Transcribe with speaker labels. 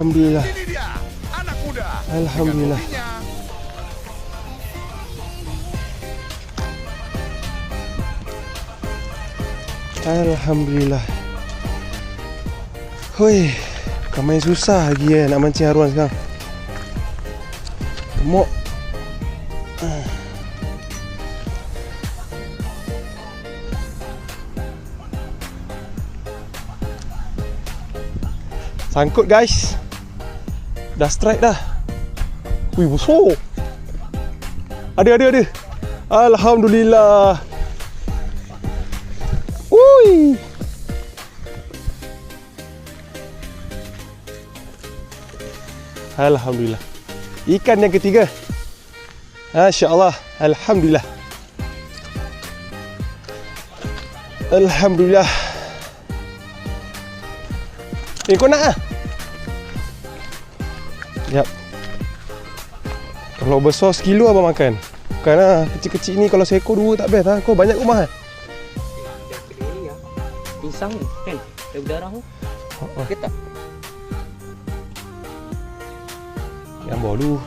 Speaker 1: Alhamdulillah.
Speaker 2: Ini dia anak muda.
Speaker 1: Alhamdulillah. Alhamdulillah. Hui, bukan main susah lagi nak mancing haruan sekarang. Gemuk. Sangkut guys. Dah strike dah. Wih, besar. Ada. Alhamdulillah. Ui. Alhamdulillah. Ikan yang ketiga. Masya-Allah. Alhamdulillah. Alhamdulillah. Kau nak ah? Yap. Kalau besar sekilo abang makan. Bukan lah. Kecil-kecil ni kalau seekor dua tak best lah. Kau banyak rumah kan?
Speaker 3: Pisang kan? Ada berdarah tu. Okey tak?
Speaker 1: Yang bawa dulu.